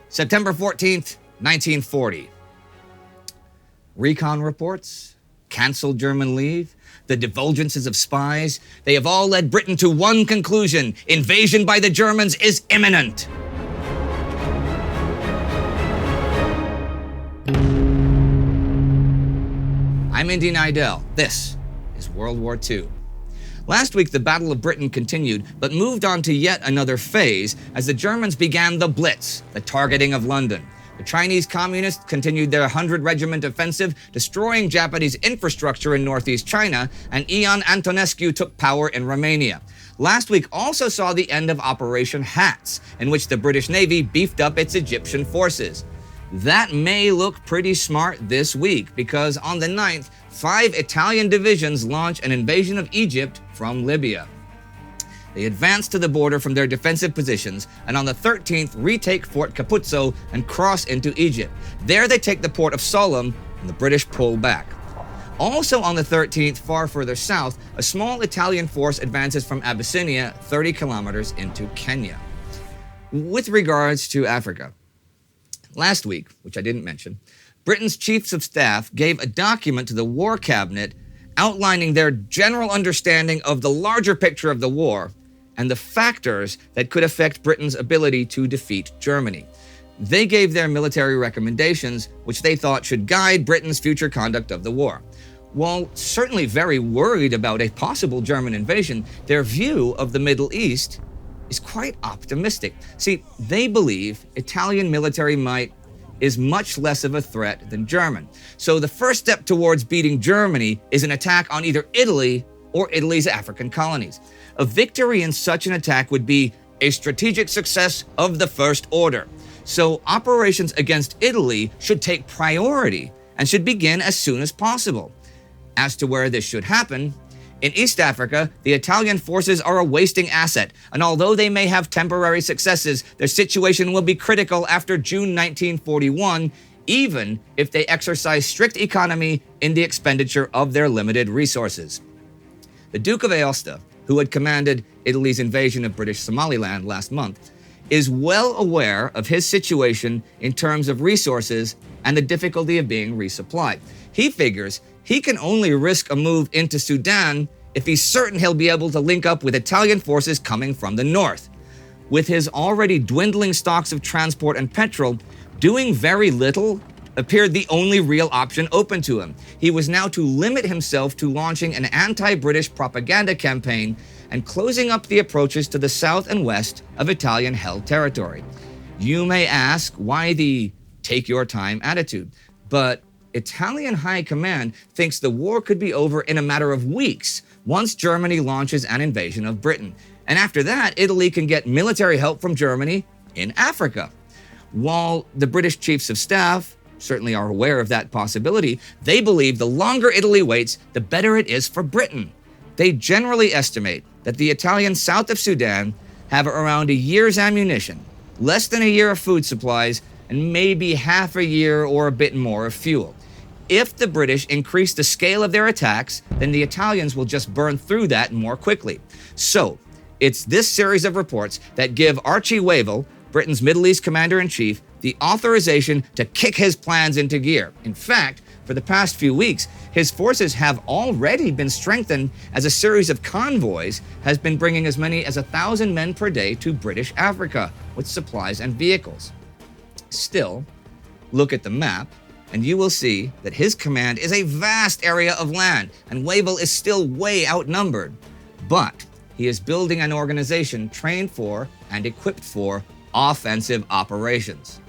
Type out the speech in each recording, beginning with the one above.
September 14th, 1940. Recon reports, cancelled German leave, the divulgences of spies, they have all led Britain to one conclusion: invasion by the Germans is imminent. I'm Indy Neidell. This is World War II. Last week, the Battle of Britain continued, but moved on to yet another phase as the Germans began the Blitz, the targeting of London. The Chinese Communists continued their 100-regiment offensive, destroying Japanese infrastructure in northeast China, and Ion Antonescu took power in Romania. Last week also saw the end of Operation Hats, in which the British Navy beefed up its Egyptian forces. That may look pretty smart this week, because on the 9th, 5 Italian divisions launch an invasion of Egypt from Libya. They advance to the border from their defensive positions, and on the 13th retake Fort Capuzzo and cross into Egypt. There they take the port of Sollum, and the British pull back. Also on the 13th, far further south, a small Italian force advances from Abyssinia 30 kilometers into Kenya. With regards to Africa, last week, which I didn't mention, Britain's chiefs of staff gave a document to the War Cabinet outlining their general understanding of the larger picture of the war and the factors that could affect Britain's ability to defeat Germany. They gave their military recommendations, which they thought should guide Britain's future conduct of the war. While certainly very worried about a possible German invasion, their view of the Middle East is quite optimistic. See, they believe Italian military might is much less of a threat than German. So the first step towards beating Germany is an attack on either Italy or Italy's African colonies. A victory in such an attack would be a strategic success of the first order. So operations against Italy should take priority and should begin as soon as possible. As to where this should happen, in East Africa, the Italian forces are a wasting asset, and although they may have temporary successes, their situation will be critical after June 1941, even if they exercise strict economy in the expenditure of their limited resources. The Duke of Aosta, who had commanded Italy's invasion of British Somaliland last month, is well aware of his situation in terms of resources and the difficulty of being resupplied. He figures he can only risk a move into Sudan if he's certain he'll be able to link up with Italian forces coming from the north. With his already dwindling stocks of transport and petrol, doing very little appeared the only real option open to him. He was now to limit himself to launching an anti-British propaganda campaign and closing up the approaches to the south and west of Italian-held territory. You may ask why the take your time attitude, but Italian high command thinks the war could be over in a matter of weeks once Germany launches an invasion of Britain. And after that, Italy can get military help from Germany in Africa. While the British chiefs of staff certainly are aware of that possibility, they believe the longer Italy waits, the better it is for Britain. They generally estimate that the Italians south of Sudan have around a year's ammunition, less than a year of food supplies, and maybe half a year or a bit more of fuel. If the British increase the scale of their attacks, then the Italians will just burn through that more quickly. So, it's this series of reports that give Archiwum, Britain's Middle East commander-in-chief, the authorization to kick his plans into gear. In fact, for the past few weeks, his forces have already been strengthened as a series of convoys has been bringing as many as 1,000 men per day to British Africa with supplies and vehicles. Still, look at the map, and you will see that his command is a vast area of land, and Wavell is still way outnumbered. But he is building an organization trained for and equipped for offensive operations.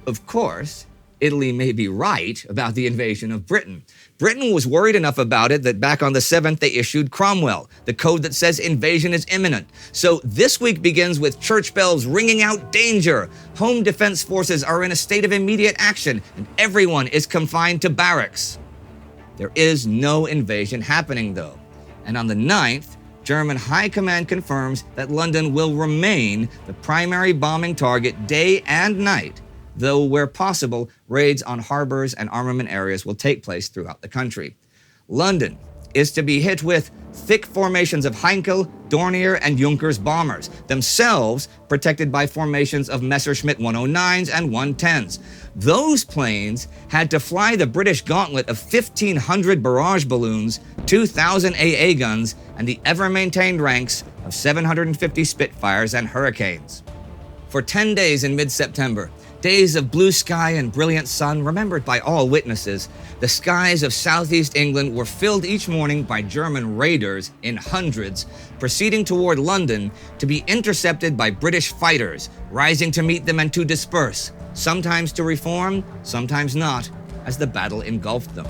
Of course, Italy may be right about the invasion of Britain. Britain was worried enough about it that back on the 7th they issued Cromwell, the code that says invasion is imminent. So this week begins with church bells ringing out danger. Home defense forces are in a state of immediate action, and everyone is confined to barracks. There is no invasion happening though. And on the 9th, German high command confirms that London will remain the primary bombing target day and night, though where possible, raids on harbors and armament areas will take place throughout the country. London is to be hit with thick formations of Heinkel, Dornier and Junkers bombers, themselves protected by formations of Messerschmitt 109s and 110s. Those planes had to fly the British gauntlet of 1,500 barrage balloons, 2,000 AA guns, and the ever-maintained ranks of 750 Spitfires and Hurricanes. For 10 days in mid-September, days of blue sky and brilliant sun remembered by all witnesses, the skies of southeast England were filled each morning by German raiders in hundreds, proceeding toward London to be intercepted by British fighters, rising to meet them and to disperse, sometimes to reform, sometimes not, as the battle engulfed them.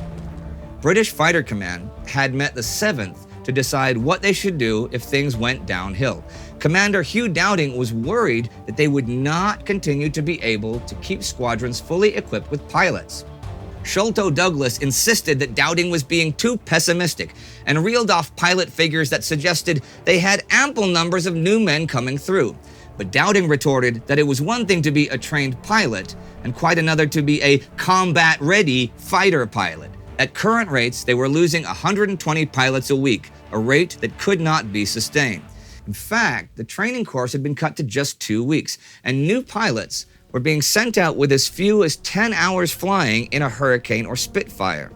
British Fighter Command had met the 7th to decide what they should do if things went downhill. Commander Hugh Dowding was worried that they would not continue to be able to keep squadrons fully equipped with pilots. Sholto Douglas insisted that Dowding was being too pessimistic and reeled off pilot figures that suggested they had ample numbers of new men coming through. But Dowding retorted that it was one thing to be a trained pilot and quite another to be a combat-ready fighter pilot. At current rates, they were losing 120 pilots a week, a rate that could not be sustained. In fact, the training course had been cut to just 2 weeks, and new pilots were being sent out with as few as 10 hours flying in a Hurricane or Spitfire.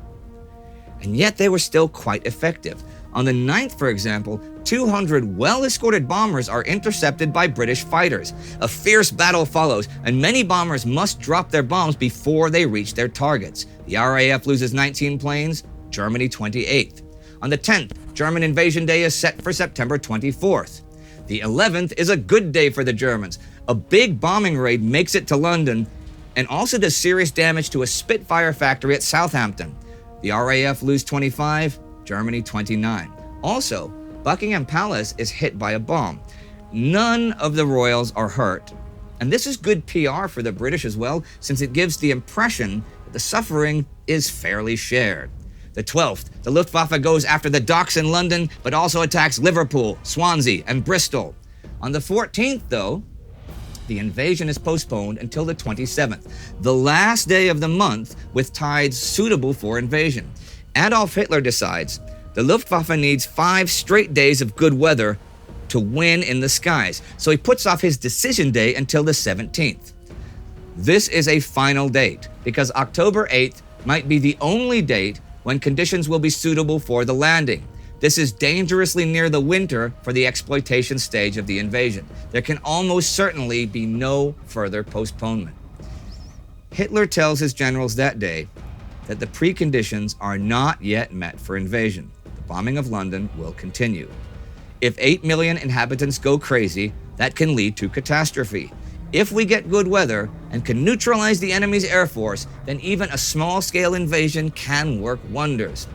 And yet they were still quite effective. On the 9th, for example, 200 well-escorted bombers are intercepted by British fighters. A fierce battle follows, and many bombers must drop their bombs before they reach their targets. The RAF loses 19 planes, Germany 28th. On the 10th, German Invasion Day is set for September 24th. The 11th is a good day for the Germans. A big bombing raid makes it to London and also does serious damage to a Spitfire factory at Southampton. The RAF lose 25, Germany 29. Also, Buckingham Palace is hit by a bomb. None of the royals are hurt. And this is good PR for the British as well, since it gives the impression that the suffering is fairly shared. The 12th, the Luftwaffe goes after the docks in London, but also attacks Liverpool, Swansea, and Bristol. On the 14th, though, the invasion is postponed until the 27th, the last day of the month with tides suitable for invasion. Adolf Hitler decides the Luftwaffe needs 5 straight days of good weather to win in the skies, so he puts off his decision day until the 17th. This is a final date, because October 8th might be the only date when conditions will be suitable for the landing. This is dangerously near the winter for the exploitation stage of the invasion. There can almost certainly be no further postponement. Hitler tells his generals that day that the preconditions are not yet met for invasion. The bombing of London will continue. If 8 million inhabitants go crazy, that can lead to catastrophe. If we get good weather and can neutralize the enemy's air force, then even a small-scale invasion can work wonders.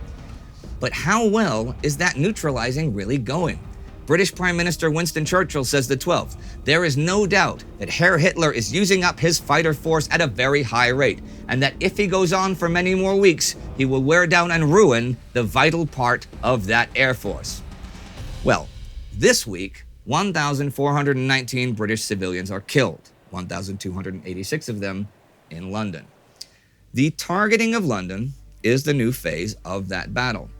But how well is that neutralizing really going? British Prime Minister Winston Churchill says the 12th, there is no doubt that Herr Hitler is using up his fighter force at a very high rate, and that if he goes on for many more weeks, he will wear down and ruin the vital part of that air force. Well, this week, 1,419 British civilians are killed, 1,286 of them in London. The targeting of London is the new phase of that battle.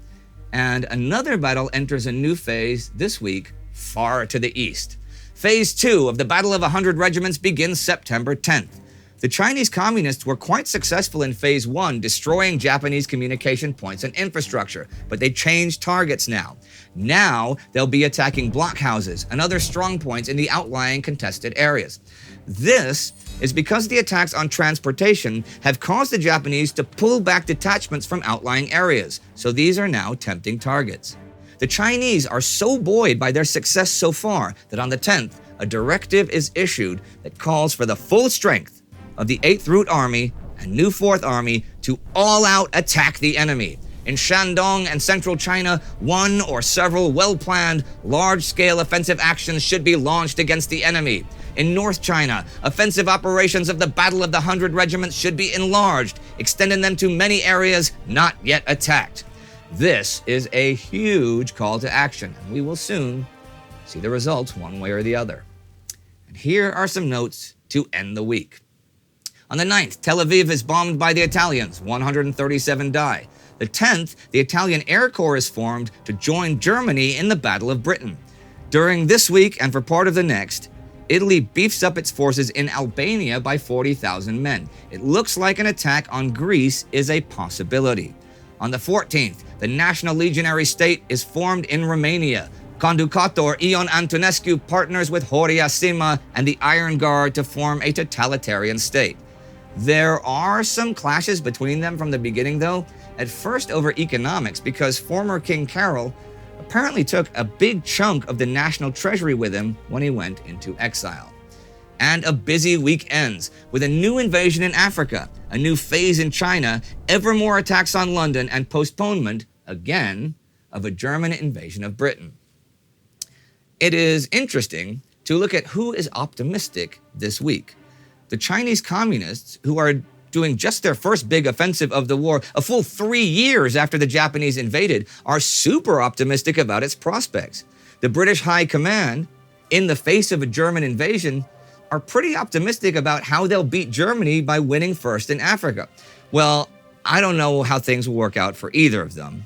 And another battle enters a new phase this week, far to the east. Phase 2 of the Battle of 100 Regiments begins September 10th. The Chinese Communists were quite successful in Phase 1, destroying Japanese communication points and infrastructure, but they changed targets now. Now, they'll be attacking blockhouses and other strong points in the outlying contested areas. This is because the attacks on transportation have caused the Japanese to pull back detachments from outlying areas, so these are now tempting targets. The Chinese are so buoyed by their success so far that on the 10th, a directive is issued that calls for the full strength of the 8th Route Army and new 4th Army to all-out attack the enemy. In Shandong and central China, one or several well-planned, large-scale offensive actions should be launched against the enemy. In North China, offensive operations of the Battle of the 100 Regiments should be enlarged, extending them to many areas not yet attacked. This is a huge call to action, and we will soon see the results one way or the other. And here are some notes to end the week. On the 9th, Tel Aviv is bombed by the Italians, 137 die. The 10th, the Italian Air Corps is formed to join Germany in the Battle of Britain. During this week and for part of the next, Italy beefs up its forces in Albania by 40,000 men. It looks like an attack on Greece is a possibility. On the 14th, the National Legionary State is formed in Romania. Conducator Ion Antonescu partners with Horia Sima and the Iron Guard to form a totalitarian state. There are some clashes between them from the beginning though, at first over economics because former King Carol apparently took a big chunk of the national treasury with him when he went into exile. And a busy week ends with a new invasion in Africa, a new phase in China, ever more attacks on London, and postponement, again, of a German invasion of Britain. It is interesting to look at who is optimistic this week. The Chinese communists, who are doing just their first big offensive of the war, a full 3 years after the Japanese invaded, are super optimistic about its prospects. The British High Command, in the face of a German invasion, are pretty optimistic about how they'll beat Germany by winning first in Africa. Well, I don't know how things will work out for either of them.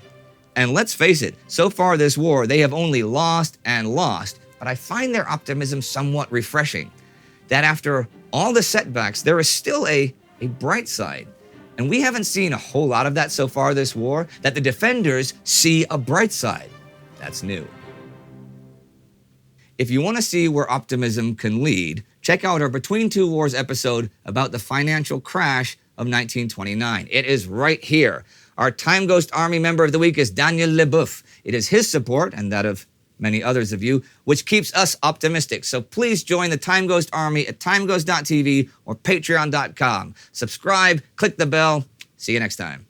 And let's face it, so far this war, they have only lost and lost, but I find their optimism somewhat refreshing. That after all the setbacks, there is still a bright side. And we haven't seen a whole lot of that so far this war, that the defenders see a bright side. That's new. If you want to see where optimism can lead, check out our Between Two Wars episode about the financial crash of 1929. It is right here. Our TimeGhost Army member of the week is Daniel Leboeuf. It is his support, and that of many others of you, which keeps us optimistic. So please join the TimeGhost Army at timeghost.tv or patreon.com. Subscribe, click the bell. See you next time.